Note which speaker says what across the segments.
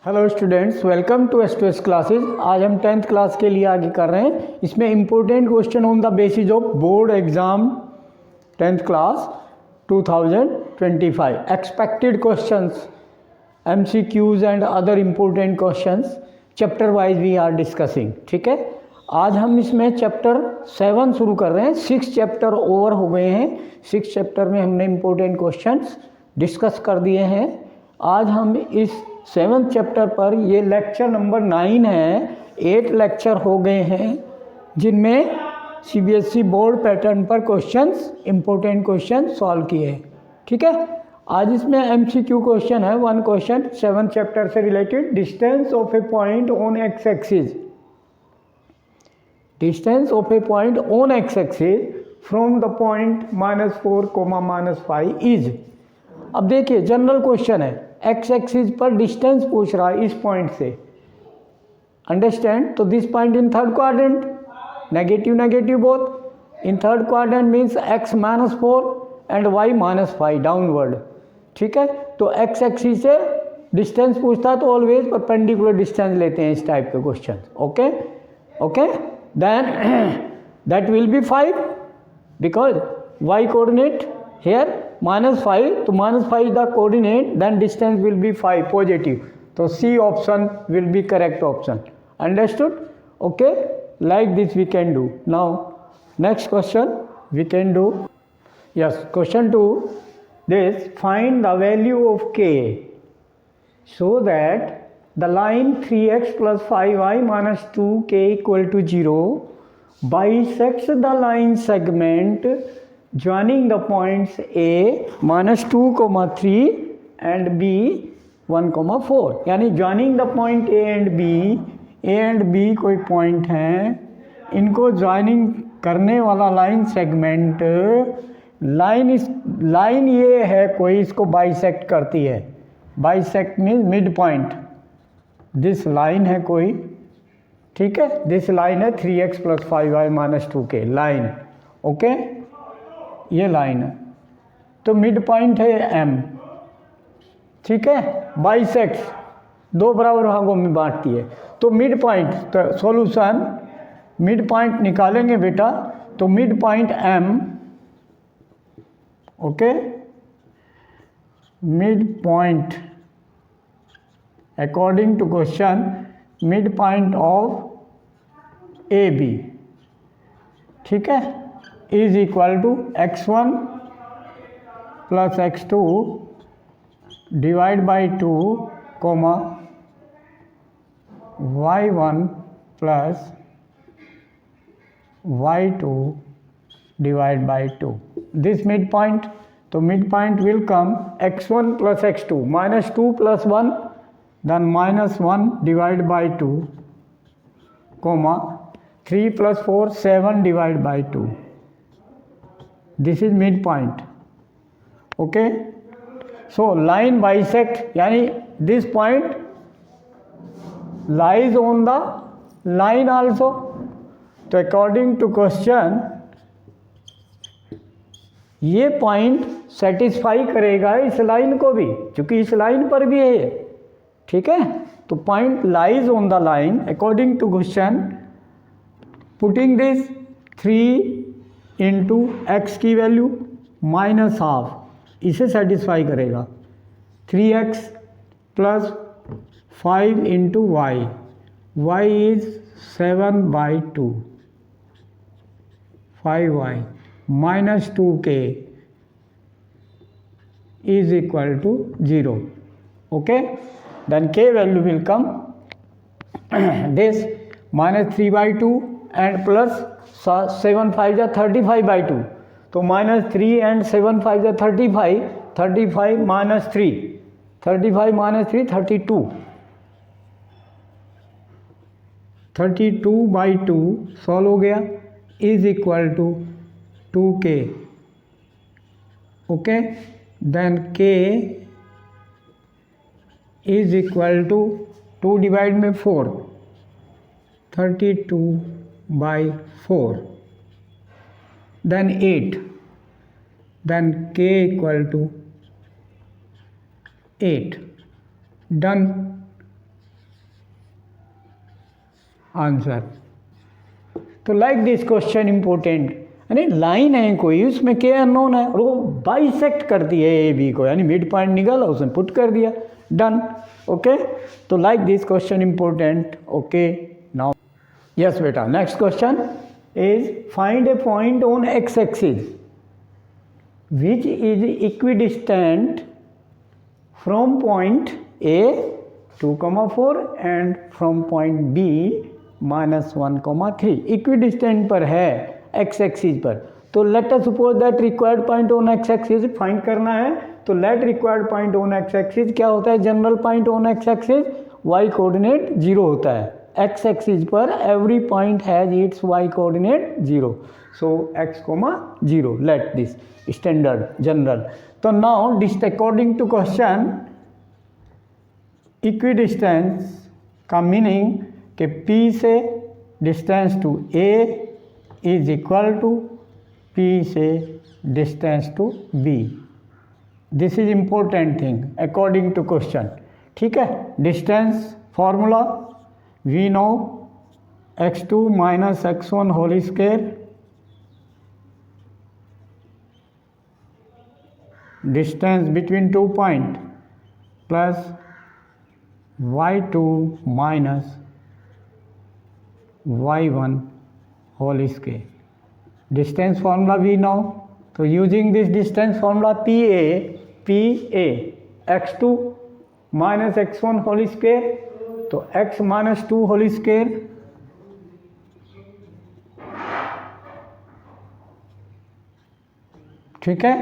Speaker 1: Hello students, welcome to S2S classes. आज हम 10th class के लिए आगे कर रहे हैं। इसमें important question on the basis of board exam 10th class 2025 expected questions, MCQs and other important questions chapter wise we are discussing. ठीक है, आज हम इसमें चैप्टर 7 शुरू कर रहे हैं। 6 चैप्टर ओवर हो गए हैं। 6 चैप्टर में हमने इम्पोर्टेंट क्वेश्चंस डिस्कस कर दिए हैं। आज हम इस 7th चैप्टर पर, ये लेक्चर नंबर 9 है। 8 लेक्चर हो गए हैं जिनमें CBSE बोर्ड पैटर्न पर क्वेश्चंस, इम्पोर्टेंट क्वेश्चन सॉल्व किए। ठीक है, आज इसमें MCQ क्वेश्चन है। 1 क्वेश्चन 7th चैप्टर से related, distance of A point on x axis, distance of A point on x axis from the point -4, -5 is. अब देखिए, जनरल क्वेश्चन है, एक्स एक्सिस पर डिस्टेंस पूछ रहा है इस पॉइंट से। अंडरस्टैंड? तो this point in third quadrant, negative negative both. In third quadrant means x -4 and y -5 downward. ठीक है, तो एक्स एक्सिस से डिस्टेंस पूछता है तो ऑलवेज परपेंडिकुलर डिस्टेंस लेते हैं इस टाइप के question. Okay okay, then that will be 5 because y coordinate here -5, तो -5 is the coordinate, then distance will be 5 positive. So C option will be correct option. Understood? Okay, like this we can do. Now next question we can do. Yes, question 2, this find the value of k so that the line 3x plus 5y minus 2k equal to 0 bisects the line segment joining the points A -2, 3 and B 1, 4। यानी joining the point A and B कोई point हैं, इनको joining करने वाला line segment, line ये है कोई, इसको बाइसेक्ट करती है। Bisect means mid point. This line है कोई, ठीक है, दिस लाइन है 3x + 5y - 2k line. Okay, ये लाइन है, तो मिड पॉइंट है M। ठीक है, बाइसेक्ट्स दो बराबर भागों में बांटती है, तो मिड पॉइंट। तो सॉल्यूशन, मिड पॉइंट निकालेंगे बेटा, तो mid point M। Okay, mid point according to question, mid point of AB, ठीक है, is equal to x1 + x2 divide by 2, y1 + y2 divide by 2। This mid point, तो mid point will come x1 + x2 -2 + 1, then -1 divide by 2, 3 + 4 7 divide by 2। This is midpoint. Okay, so line bisect, यानी this point lies on the line also. तो according to question, ये point satisfy करेगा इस line को भी, क्योंकि इस line पर भी है। ठीक है, तो point lies on the line according to question. Putting this 3 into x की वैल्यू -½ इसे सेटिस्फाई करेगा। 3x + 5 into y, y is 7/2, 5y -2k is equal to 0। Okay, then k value will come this -3/2 and plus 7 5 जा 35/2, तो -3 and 7 5 जा 35, 35 - 3, 35 - 3 32, 32/2 solve हो गया, is equal to 2k। Okay, then k is equal to 2 divide में 4, 32/4, then 8, then k equal to 8। Done. Answer. तो like this question important, यानी line है कोई, उसमें के अननोन है और वो बाइसेक्ट करती है ए बी को, यानी मिड पॉइंट निकाला उसने पुट कर दिया, डन। ओके, तो like this question important. Okay, now yes बेटा, next question is find a point on x axis which is equidistant from point A 2,4 and from point B -1,3। Equidistant पर है x axis पर, तो let us suppose that required point on x axis फाइंड करना है। तो let required point on x axis क्या होता है? General point on x axis y coordinate 0 होता है। x एक्सिस पर every point has its y coordinate 0, so x, 0, let this standard general. तो now dist according to question, equidistance का meaning कि P से distance to A is equal to P से distance to B। This is important thing according to question, ठीक है। Distance formula we know x2 minus x1 whole square, distance between 2 point plus y2 minus y1 whole square। distance formula we know, so using this distance formula PA x2 minus x1 whole square, तो x minus 2 whole square ठीक है,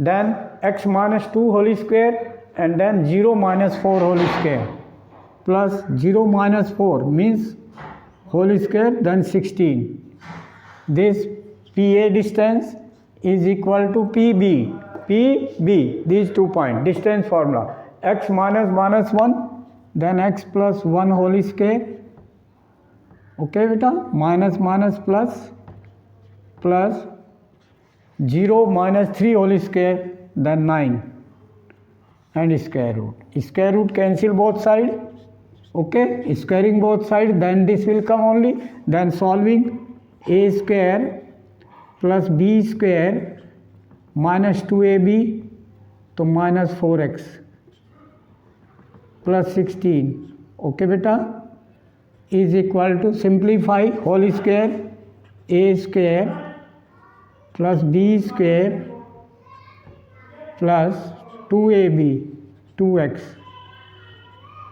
Speaker 1: then x minus 2 whole square and then 0 minus 4 whole square plus 0 minus 4 means whole square, then 16. This PA distance is equal to PB, these 2 points, distance formula x minus minus 1 then x plus 1 whole square, okay beta, minus minus plus 0 minus 3 whole square then 9 and square root cancel both side, okay, squaring both side, then this will come only, then solving a square plus b square minus 2ab, तो minus 4x plus 16, okay beta, is equal to simplify whole square a square plus b square plus 2ab 2x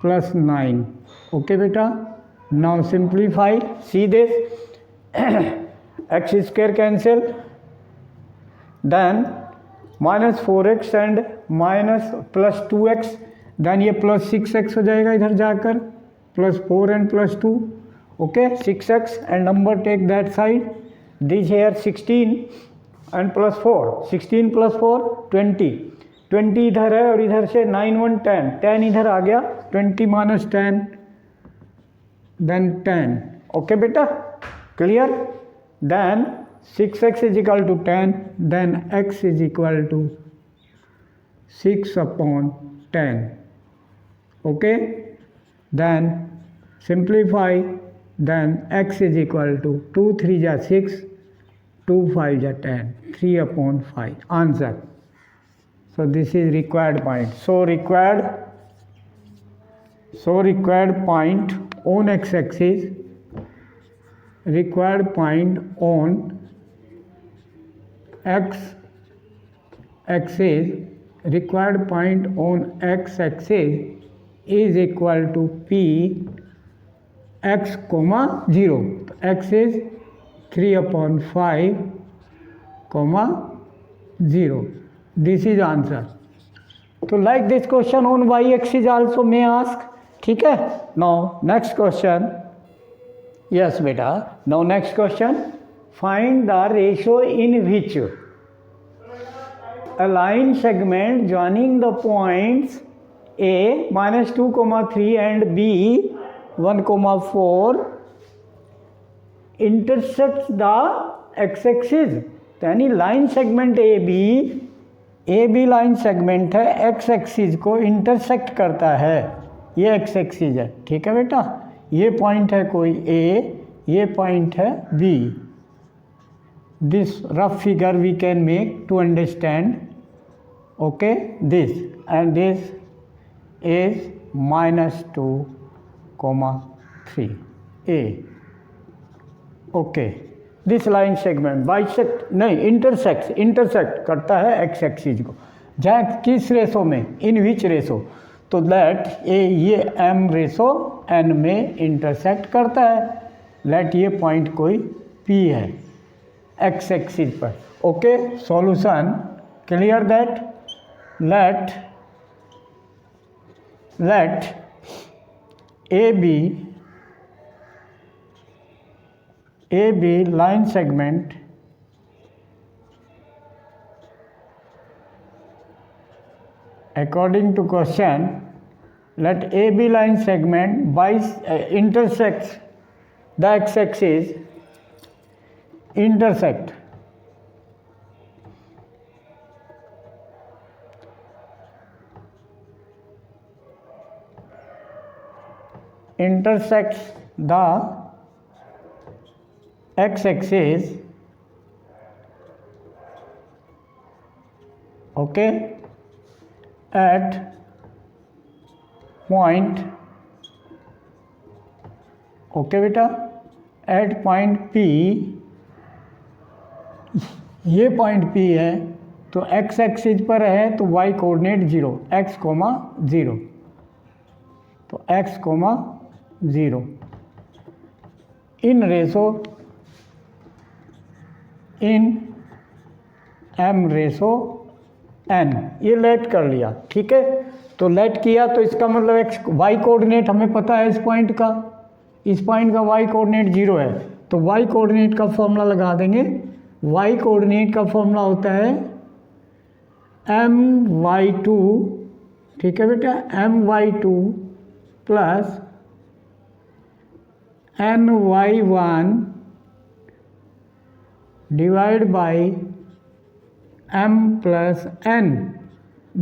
Speaker 1: plus 9, okay beta। now simplify, see this x square cancel, then minus 4x and minus plus 2x, then ये plus 6x हो जाएगा इधर जाकर, plus 4 and plus 2, okay, 6x and number take that side, this here 16 and plus 4, 16 plus 4 20, 20 इधर है और इधर से 9 1 10, 10 इधर आ गया, 20 minus 10 then 10, okay बेटा, clear। then 6x is equal to 10, then x is equal to 6 upon 10, okay, then simplify, then x is equal to 2 3 ja 6, 2 5 ja 10, 3 upon 5, answer। so this is required point, so required point on x axis, required point on x axis, required point on x axis is equal to p x, 0, x is 3 upon 5, 0, this is answer। तो like this question on y axis also may ask, ठीक है। now next question, yes beta, now next question, find the ratio in which a line segment joining the points a minus 2, 3 and b 1, 4 intersects the x axis, यानी line segment A B line segment है, x axis को intersect करता है, ये x axis है, ठीक है बेटा। ये पॉइंट है कोई ए, ये पॉइंट है B. This rough figure we can make to understand. Okay, this and this is -2,3 A. Okay, this line segment bisect नहीं इंटरसेक्ट करता है एक्स एक्सिस को. जहाँ किस रेशो में, इन विच रेशो, तो दैट ये एम रेशो एन में इंटरसेक्ट करता है. लेट ये पॉइंट कोई पी है एक्स एक्सिस पर. Okay, solution clear that. Let AB line segment according to question, let AB line segment intersects the x-axis, intersects the x-axis, okay, at point, okay बेटा, at point P. ये point P है तो x axis पर है तो y coordinate 0, x, 0, तो x, 0 in ratio in m ratio n. ये late कर लिया, ठीक है. तो लेट किया तो इसका मतलब x y कोऑर्डिनेट हमें पता है इस पॉइंट का y कोऑर्डिनेट 0 है. तो y कोऑर्डिनेट का फॉर्मूला लगा देंगे. y कोऑर्डिनेट का फॉर्मूला होता है my2, ठीक है बेटा, my2 plus ny1 divide by m plus n.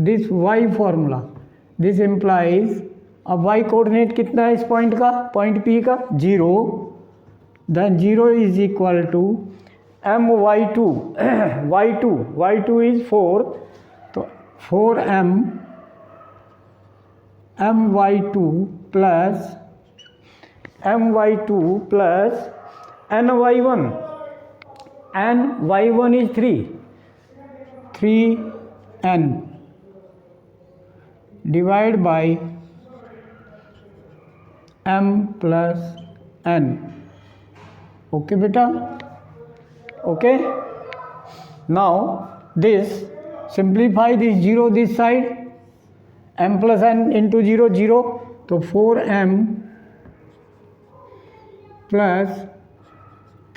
Speaker 1: This y formula, this implies, अब y कोऑर्डिनेट कितना है इस पॉइंट का, पॉइंट P का 0, then 0 is equal to my2 y2 is 4, तो 4m my2 plus my2 plus ny1 is 3n divide by m plus n. Okay बेटा, okay. Now this simplify this 0 this side, m plus n into 0 0, तो 4m plus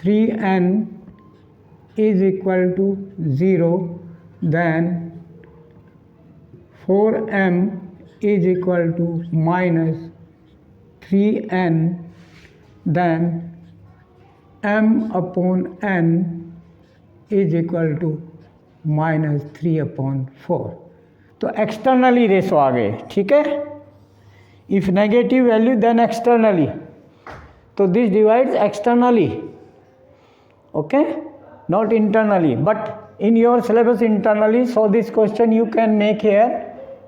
Speaker 1: 3n is equal to 0, then 4m is equal to minus 3n, then m upon n is equal to minus 3/4. तो externally ratio आ गए, ठीक है. If negative value then externally, तो this divides externally, okay, not internally, but in your syllabus internally. So this question you can make here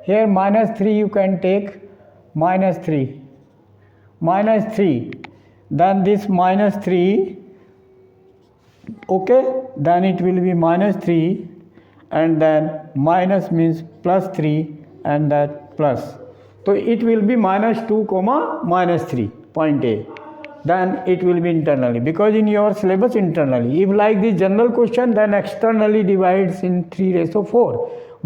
Speaker 1: -3 you can take, -3, then this -3, okay, then it will be -3, and then minus means +3, and that plus, so it will be -2, -3 point A. Then it will be internally, because in your syllabus internally. If like this general question, then externally divides in 3/4.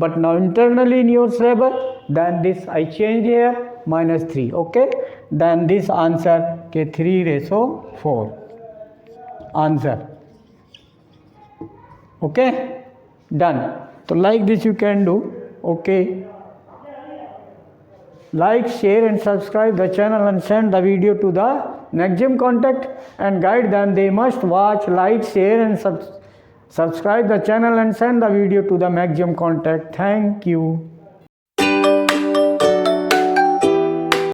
Speaker 1: But now internally in your syllabus, then this I change here -3. Okay, then this answer के 3/4 answer. Okay, done. So like this you can do. Okay. Like, share and subscribe the channel and send the video to the next gym contact and guide them. They must watch, like, share and subscribe the channel and send the video to the maximum contact. Thank you.